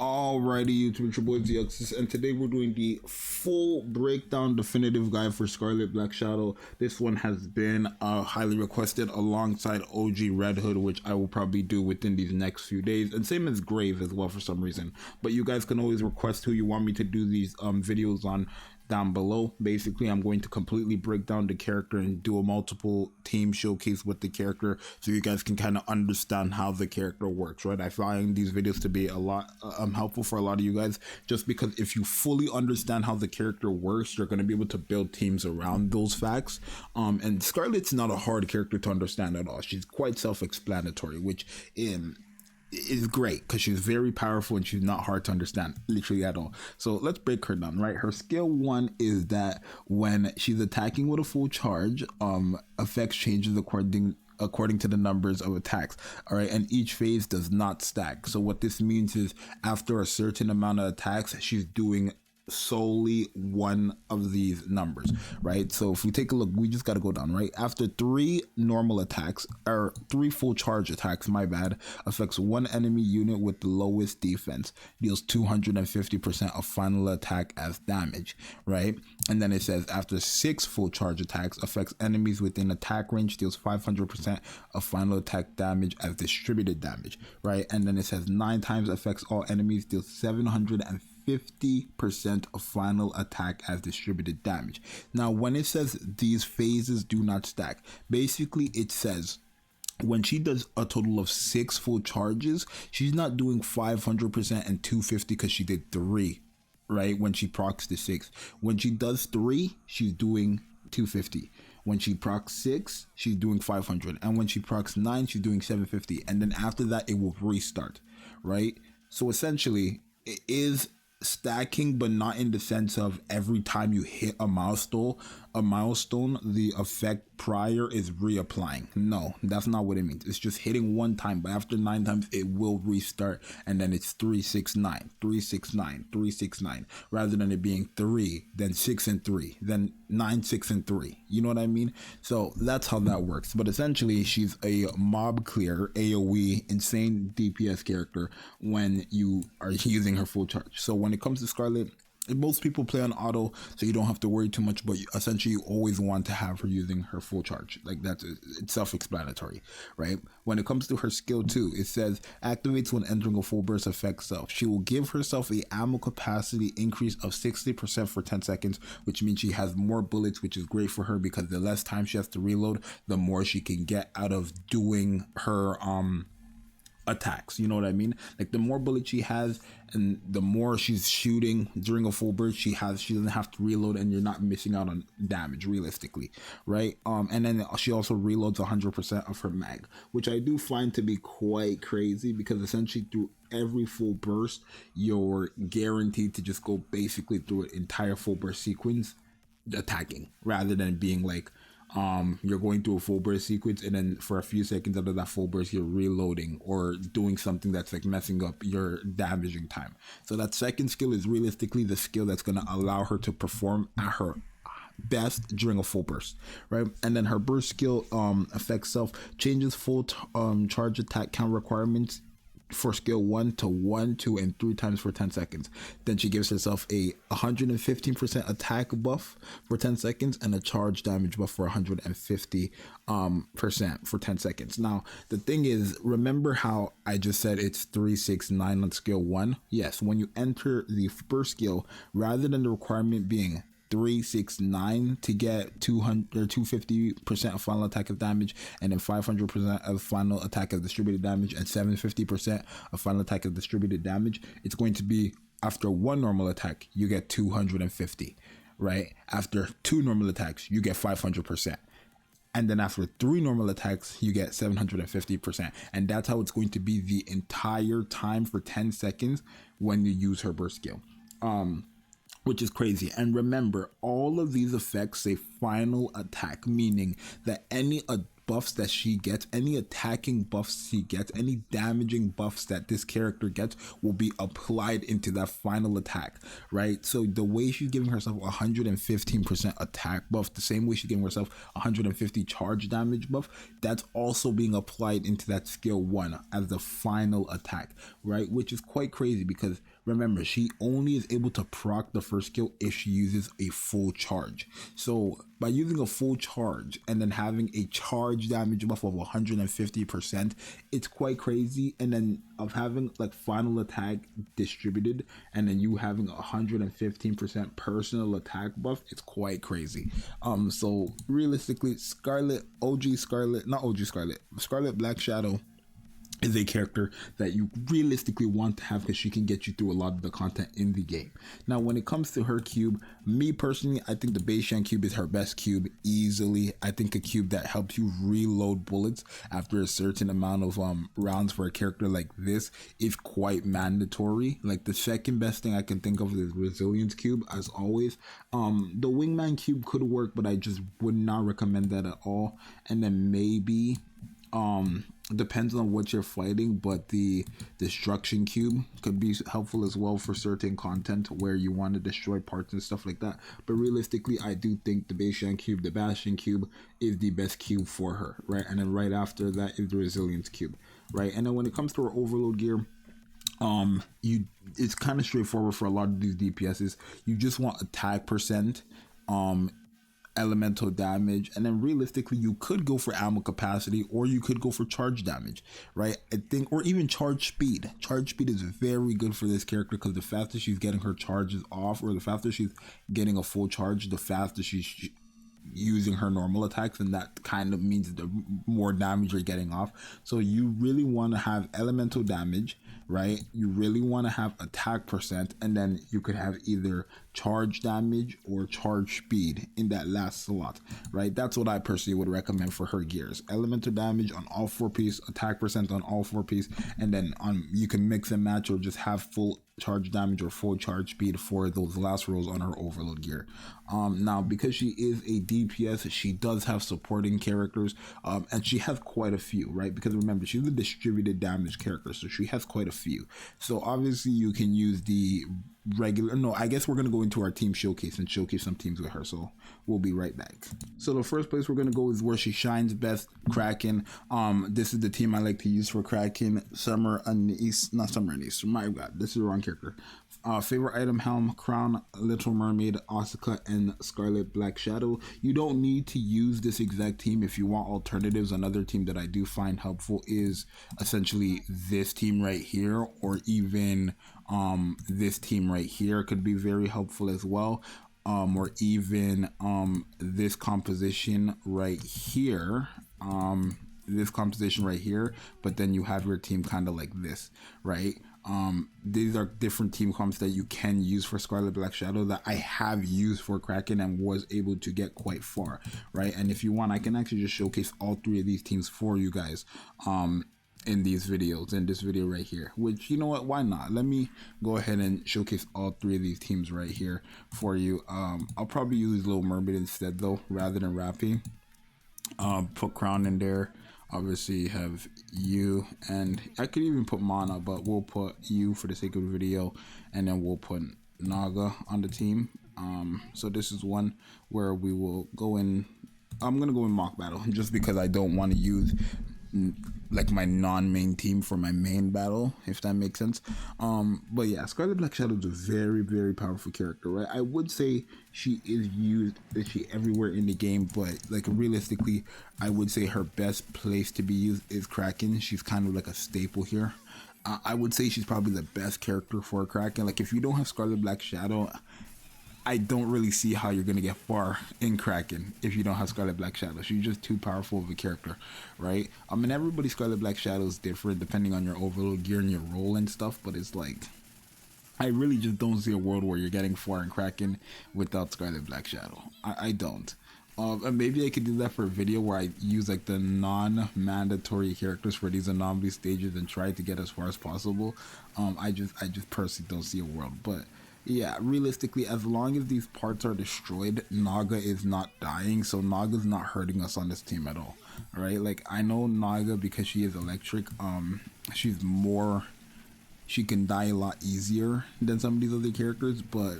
Alrighty, YouTube, it's your boy Zxous, and today we're doing the full breakdown definitive guide for Scarlet Black Shadow. This one has been highly requested alongside OG Red Hood, which I will probably do within these next few days, and same as Grave as well for some reason. But you guys can always request who you want me to do these videos on down below. Basically, I'm going to completely break down the character and do a multiple team showcase with the character so you guys can kind of understand how the character works, right? I find these videos to be a lot helpful for a lot of you guys, just because if you fully understand how the character works, you're going to be able to build teams around those facts. And Scarlet's not a hard character to understand at all. She's quite self-explanatory, which is great because she's very powerful and she's not hard to understand literally at all. So let's break her down, right? Her skill 1 is that when she's attacking with a full charge, effects changes according to the numbers of attacks. All right, and each phase does not stack. So what this means is after a certain amount of attacks, she's doing solely one of these numbers, right? So if we take a look, we just got to go down, right? After 3 normal attacks, or 3 full charge attacks, my bad, affects one enemy unit with the lowest defense, deals 250% of final attack as damage, right? And then it says after 6 full charge attacks, affects enemies within attack range, deals 500% of final attack damage as distributed damage, right? And then it says 9 times affects all enemies, deals 750% of final attack as distributed damage. Now, when it says these phases do not stack, basically it says when she does a total of 6 full charges, she's not doing 500% and 250 because she did 3, right? When she procs the 6. When she does 3, she's doing 250. When she procs 6, she's doing 500. And when she procs 9, she's doing 750. And then after that, it will restart, right? So essentially, it is stacking, but not in the sense of every time you hit a milestone the effect prior is reapplying. No, that's not what it means. It's just hitting one time, but after 9 times it will restart, and then it's 369 369 369 rather than it being 3 then 6 and 3 then 9 6 and 3. You know what I mean? So that's how that works. But essentially she's a mob clear AoE insane DPS character when you are using her full charge. So when it comes to Scarlet, most people play on auto, so you don't have to worry too much, but essentially you always want to have her using her full charge. Like it's self-explanatory, right? When it comes to her skill 2, it says activates when entering a full burst effect self. She will give herself a ammo capacity increase of 60% for 10 seconds, which means she has more bullets, which is great for her because the less time she has to reload, the more she can get out of doing her attacks. You know what I mean? Like the more bullets she has and the more she's shooting during a full burst she doesn't have to reload, and you're not missing out on damage realistically, right? And then she also reloads 100% of her mag, which I do find to be quite crazy because essentially through every full burst you're guaranteed to just go basically through an entire full burst sequence attacking, rather than being like you're going through a full burst sequence and then for a few seconds after that full burst you're reloading or doing something that's like messing up your damaging time. So that second skill is realistically the skill that's going to allow her to perform at her best during a full burst, right? And then her burst skill affects self, changes full charge attack count requirements for skill 1 to 1, 2, and 3 times for 10 seconds. Then she gives herself a 115% attack buff for 10 seconds and a charge damage buff for 150% for 10 seconds. Now the thing is, remember how I just said it's 369 on skill 1? Yes, when you enter the first skill, rather than the requirement being 369 to get 200 or 250% of final attack of damage, and then 500% of final attack of distributed damage, and 750% of final attack of distributed damage, it's going to be after 1 normal attack you get 250, right? After 2 normal attacks you get 500%, and then after 3 normal attacks you get 750%, and that's how it's going to be the entire time for 10 seconds when you use her burst skill, which is crazy. And remember, all of these effects say final attack, meaning that any buffs that she gets, any attacking buffs she gets, any damaging buffs that this character gets will be applied into that final attack, right? So the way she's giving herself 115% attack buff, the same way she's giving herself 150 charge damage buff, that's also being applied into that skill 1 as the final attack, right? Which is quite crazy because remember, she only is able to proc the first skill if she uses a full charge. So by using a full charge and then having a charge damage buff of 150%, it's quite crazy. And then of having like final attack distributed and then you having 115% personal attack buff, it's quite crazy. So realistically, Scarlet Black Shadow is a character that you realistically want to have because she can get you through a lot of the content in the game. Now, when it comes to her cube, me personally, I think the Beishan cube is her best cube easily. I think a cube that helps you reload bullets after a certain amount of rounds for a character like this is quite mandatory. Like the second best thing I can think of is Resilience cube, as always. The Wingman cube could work, but I just would not recommend that at all. And then maybe depends on what you're fighting, but the destruction cube could be helpful as well for certain content where you want to destroy parts and stuff like that. But realistically, I do think the Beishan cube, the Bastion cube, is the best cube for her, right? And then right after that is the Resilience cube, right? And then when it comes to her overload gear, it's kind of straightforward for a lot of these DPSs. You just want attack percent, elemental damage, and then realistically you could go for ammo capacity or you could go for charge damage, right? I think, or even charge speed. Charge speed is very good for this character because the faster she's getting her charges off, or the faster she's getting a full charge, the faster she's using her normal attacks, and that kind of means the more damage you're getting off. So you really want to have elemental damage, right? You really want to have attack percent, and then you could have either charge damage or charge speed in that last slot, right? That's what I personally would recommend for her gears. Elemental damage on all 4 piece, attack percent on all 4 piece, and then you can mix and match or just have full charge damage or full charge speed for those last rolls on her overload gear. Now, because she is a DPS, she does have supporting characters, and she has quite a few, right? Because remember, she's a distributed damage character, so she has quite a few. So obviously you can use the regular, no, I guess we're going to go into our team showcase and showcase some teams with her, so we'll be right back. So the first place we're going to go is where she shines best, Kraken. This is the team I like to use for Kraken. Summer Anise, not Summer Anise, my god, this is the wrong character. Favorite item: Helm, Crown, Little Mermaid, Asuka, and Scarlet Black Shadow. You don't need to use this exact team if you want alternatives. Another team that I do find helpful is essentially this team right here, or even this team right here could be very helpful as well. Or even this composition right here. This composition right here, but then you have your team kind of like this, right? These are different team comps that you can use for Scarlet Black Shadow that I have used for Kraken and was able to get quite far, right? And if you want, I can actually just showcase all 3 of these teams for you guys in these videos, in this video right here, which, you know what, why not? Let me go ahead and showcase all 3 of these teams right here for you. I'll probably use Little Mermaid instead though, rather than Rappy. Put Crown in there. Obviously have you, and I could even put Mana, but we'll put you for the sake of the video, and then we'll put Naga on the team. So this is one where we will go in. I'm gonna go in mock battle just because I don't want to use like my non-main team for my main battle, if that makes sense. But yeah, Scarlet Black Shadow is a very, very powerful character, right? I would say she is used everywhere in the game, but like realistically, I would say her best place to be used is Kraken. She's kind of like a staple here. I would say she's probably the best character for Kraken. Like if you don't have Scarlet Black Shadow, I don't really see how you're gonna get far in Kraken if you don't have Scarlet Black Shadow. She's just too powerful of a character, right? I mean, everybody's Scarlet Black Shadow is different depending on your overload gear and your role and stuff, but it's like, I really just don't see a world where you're getting far in Kraken without Scarlet Black Shadow. I don't. And maybe I could do that for a video where I use like the non-mandatory characters for these anomaly stages and try to get as far as possible. I just personally don't see a world, but Yeah, realistically, as long as these parts are destroyed, Naga is not dying, so Naga's not hurting us on this team at all. Alright, like, I know Naga, because she is electric, she's more, she can die a lot easier than some of these other characters, but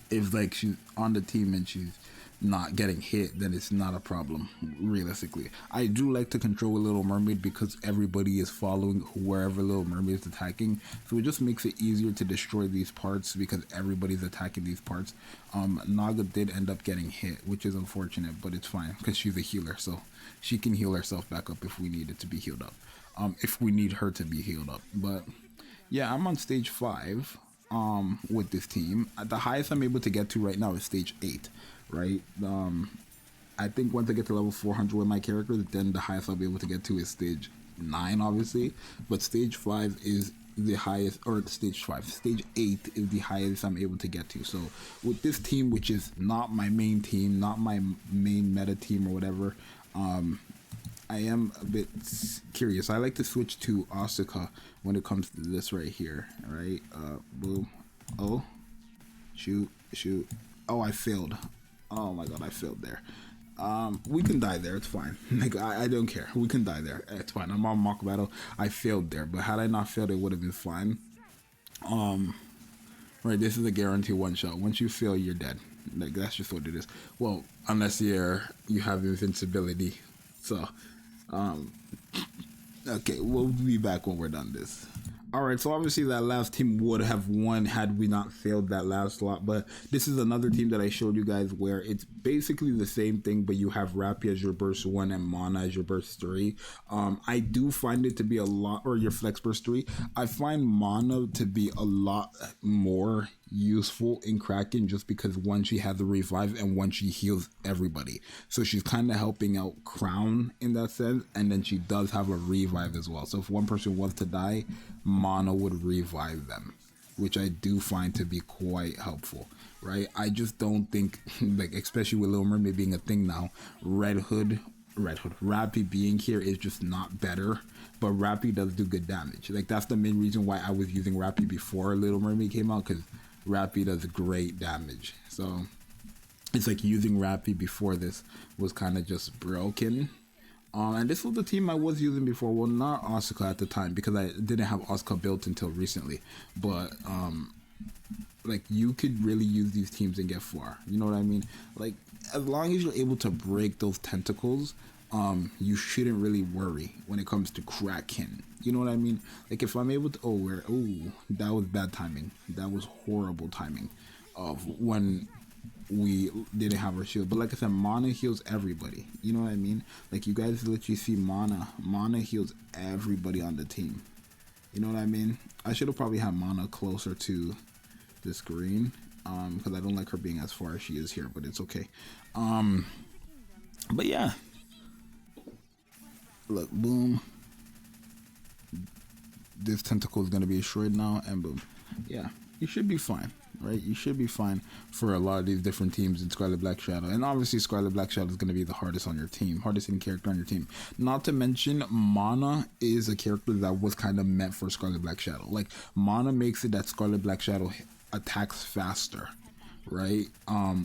if, like, she's on the team and she's not getting hit, then it's not a problem, realistically. I do like to control a Little Mermaid because everybody is following wherever Little Mermaid is attacking, so it just makes it easier to destroy these parts because everybody's attacking these parts. Naga did end up getting hit, which is unfortunate, but it's fine because she's a healer, so she can heal herself back up if we need it to be healed up, if we need her to be healed up. But yeah, I'm on stage 5 with this team. The highest I'm able to get to right now is stage 8, right? I think once I get to level 400 with my characters, then the highest I'll be able to get to is stage 9, obviously. But stage 5 is the highest, or stage 8 is the highest I'm able to get to. So with this team, which is not my main team, not my main meta team or whatever, I am a bit curious. I like to switch to Asuka when it comes to this right here, right? Boom. Oh, shoot. Oh, I failed. Oh my god, I failed there. We can die there, it's fine. Like, I don't care. We can die there, it's fine. I'm on mock battle. I failed there, but had I not failed, it would have been fine. Right, this is a guarantee one shot. Once you fail, you're dead. Like, that's just what it is. Well, unless you have invincibility. So, okay, we'll be back when we're done this. Alright, so obviously that last team would have won had we not failed that last slot, but this is another team that I showed you guys where it's basically the same thing, but you have Rappy as your burst 1 and Mana as your burst 3. I do find it to be a lot, or your flex burst 3. I find Mana to be a lot more useful in Kraken just because one, she has the revive, and one, she heals everybody. So she's kind of helping out Crown in that sense, and then she does have a revive as well. So if one person was to die, Mana would revive them, which I do find to be quite helpful, right? I just don't think, like, especially with Little Mermaid being a thing now, Red Hood, Rappy being here is just not better, but Rappy does do good damage. Like, that's the main reason why I was using Rappy before Little Mermaid came out, because Rappy does great damage. So it's like using Rappy before this was kind of just broken. And this was the team I was using before. Well, not Asuka at the time, because I didn't have Asuka built until recently. But like, you could really use these teams and get far. You know what I mean? Like, as long as you're able to break those tentacles, you shouldn't really worry when it comes to Kraken. You know what I mean? Like, if I'm able to, that was bad timing. That was horrible timing of when we didn't have our shield. But like I said, Mana heals everybody. You know what I mean? Like, you guys literally see Mana heals everybody on the team. You know what I mean? I should have probably had Mana closer to the screen, because I don't like her being as far as she is here, but it's okay. But yeah, look, boom, this tentacle is going to be destroyed now, and boom. Yeah, you should be fine, right? You should be fine for a lot of these different teams in Scarlet Black Shadow. And obviously Scarlet Black Shadow is going to be the hardest on your team, hardest hitting character on your team. Not to mention, Mana is a character that was kind of meant for Scarlet Black Shadow. Like, Mana makes it that Scarlet Black Shadow attacks faster, right?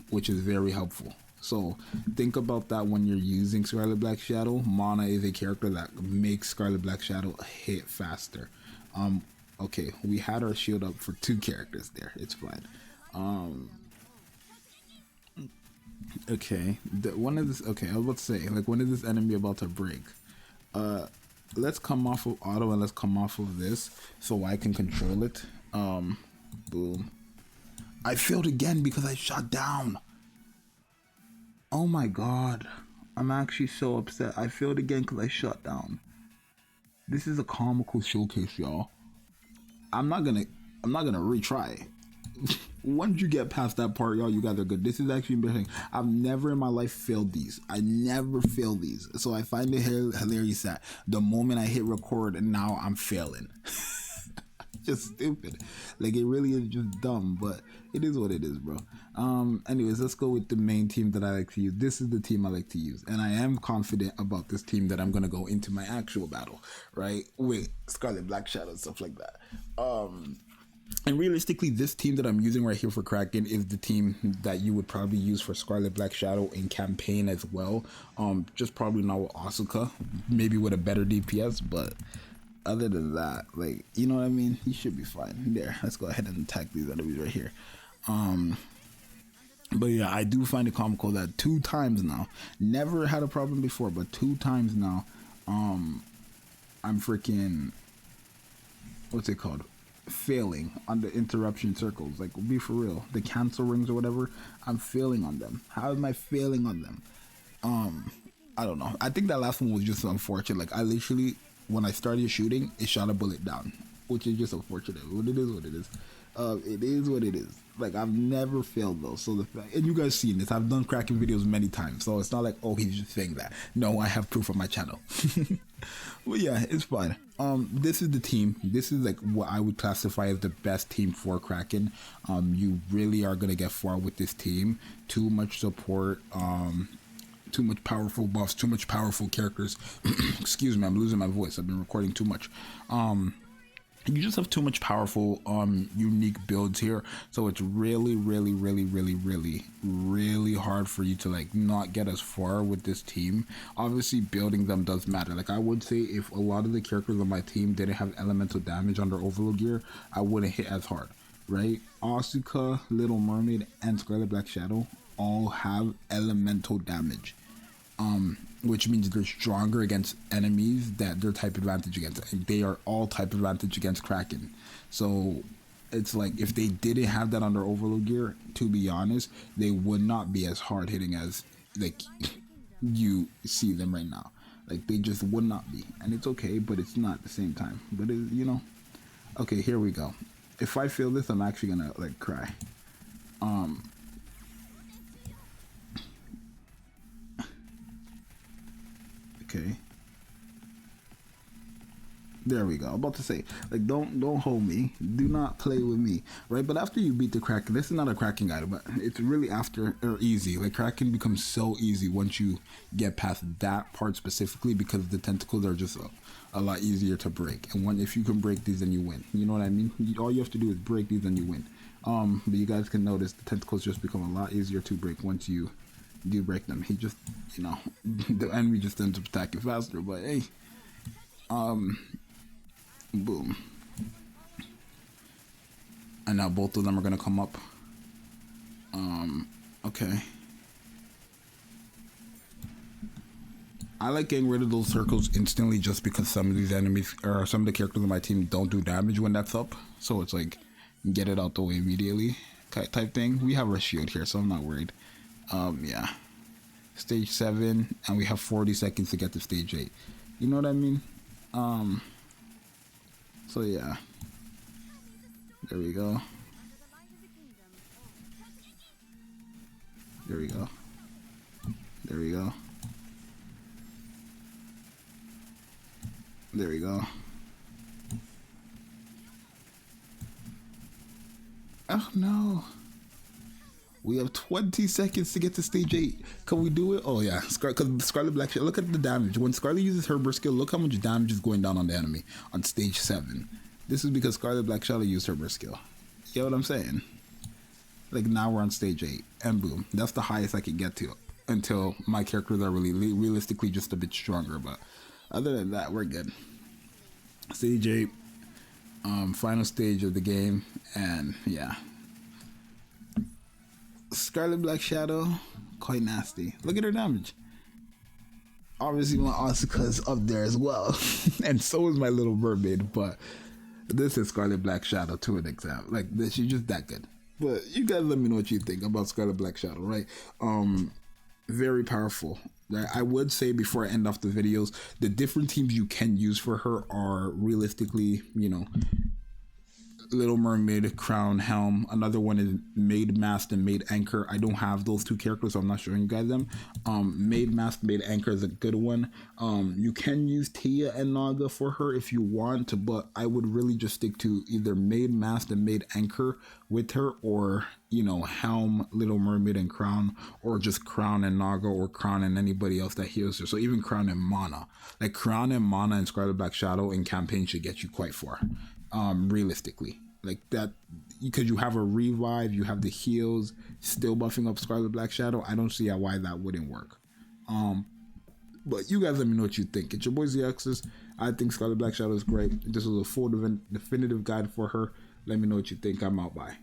Which is very helpful. So think about that when you're using Scarlet Black Shadow. Mana is a character that makes Scarlet Black Shadow hit faster. Okay, we had our shield up for 2 characters there. It's fine. Okay, when is this? Okay, I was about to say, like, when is this enemy about to break? Let's come off of auto and let's come off of this so I can control it. Boom. I failed again because I shot down. Oh my god, I'm actually so upset. I failed again because I shut down. This is a comical showcase, y'all. I'm not gonna retry. Once you get past that part, y'all, you guys are good. This is actually embarrassing. I've never in my life failed these. I never failed these. So I find it hilarious that the moment I hit record and now I'm failing. Just stupid. Like, it really is just dumb, but it is what it is, bro. Anyways, let's go with the main team that I like to use. This is the team I like to use, and I am confident about this team that I'm gonna go into my actual battle, right, with Scarlet Black Shadow and stuff like that. And And realistically, this team that I'm using right here for Kraken is the team that you would probably use for Scarlet Black Shadow in campaign as well. Just probably not with Asuka, maybe with a better DPS, but other than that, like, you know what I mean? He should be fine. There, let's go ahead and attack these enemies right here. But yeah, I do find it comical that 2 times now, never had a problem before, but 2 times now, I'm freaking, what's it called? Failing on the interruption circles. Like, be for real, the cancel rings or whatever, I'm failing on them. How am I failing on them? I don't know. I think that last one was just unfortunate. Like, I literally, when I started shooting, it shot a bullet down, which is just unfortunate. What it is, what it is. It is what it is. Like, I've never failed though. So the fact, and you guys seen this, I've done Kraken videos many times, so it's not like, oh, he's just saying that. No, I have proof on my channel. But yeah, it's fine. This is the team. This is like what I would classify as the best team for Kraken. You really are gonna get far with this team. Too much support, too much powerful buffs, too much powerful characters. Excuse me, I'm losing my voice. I've been recording too much. You just have too much powerful unique builds here, so it's really hard for you to like not get as far with this team. Obviously building them does matter. Like, I would say if a lot of the characters on my team didn't have elemental damage on their overload gear, I wouldn't hit as hard, right? Asuka, Little Mermaid, and Scarlet Black Shadow all have elemental damage, which means they're stronger against enemies that they're type advantage against. And they are all type advantage against Kraken. So it's like, if they didn't have that on their overload gear, to be honest, they would not be as hard hitting as like you see them right now. Like, they just would not be. And it's okay, but it's not at the same time. But it, you know, okay, here we go. If I feel this, I'm actually gonna like cry. Okay, there we go. I'm about to say, like, don't hold me, do not play with me, right? But after you beat the Kraken, this is not a Kraken guide, but it's really after, or easy. Like, Kraken becomes so easy once you get past that part specifically, because the tentacles are just a lot easier to break. And if you can break these, then you win. You know what I mean? All you have to do is break these and you win. But you guys can notice the tentacles just become a lot easier to break once you do break them. He just, you know, the enemy just ends up attacking faster. But hey, boom, and now both of them are gonna come up. Okay, I like getting rid of those circles instantly, just because some of these enemies or some of the characters on my team don't do damage when that's up, so it's like, get it out the way immediately type thing. We have our shield here, so I'm not worried. Yeah, stage 7, and we have 40 seconds to get to stage 8. You know what I mean? So yeah, there we go. There we go. There we go. There we go. Oh no. We have 20 seconds to get to stage 8. Can we do it? Oh yeah, because Scarlet Black Shadow, look at the damage. When Scarlet uses her burst skill, look how much damage is going down on the enemy on stage 7. This is because Scarlet Black Shadow used her burst skill. You know what I'm saying? Like, now we're on stage 8, and boom. That's the highest I can get to until my characters are really realistically just a bit stronger. But other than that, we're good. Stage 8, final stage of the game, and yeah. Scarlet Black Shadow, quite nasty. Look at her damage. Obviously my Asuka's up there as well. And so is my Little Mermaid, but this is Scarlet Black Shadow to an example. Like, she's just that good. But you guys let me know what you think about Scarlet Black Shadow, right? Very powerful. I would say, before I end off the videos, the different teams you can use for her are realistically, you know, Little Mermaid, Crown, Helm. Another one is Maid Mast and Maid Anchor. I don't have those 2 characters, so I'm not showing you guys them. Maid Mast, Maid Anchor is a good one. You can use Tia and Naga for her if you want, but I would really just stick to either Maid Mast and Maid Anchor with her, or, you know, Helm, Little Mermaid, and Crown, or just Crown and Naga, or Crown and anybody else that heals her. So even Crown and Mana. Like, Crown and Mana and Scarlet Black Shadow in campaign should get you quite far, realistically. like that, because you have a revive, you have the heals, still buffing up Scarlet Black Shadow. I don't see why that wouldn't work. But you guys let me know what you think. It's your boy Zxous. I think Scarlet Black Shadow is great. This was a full definitive guide for her. Let me know what you think. I'm out. Bye.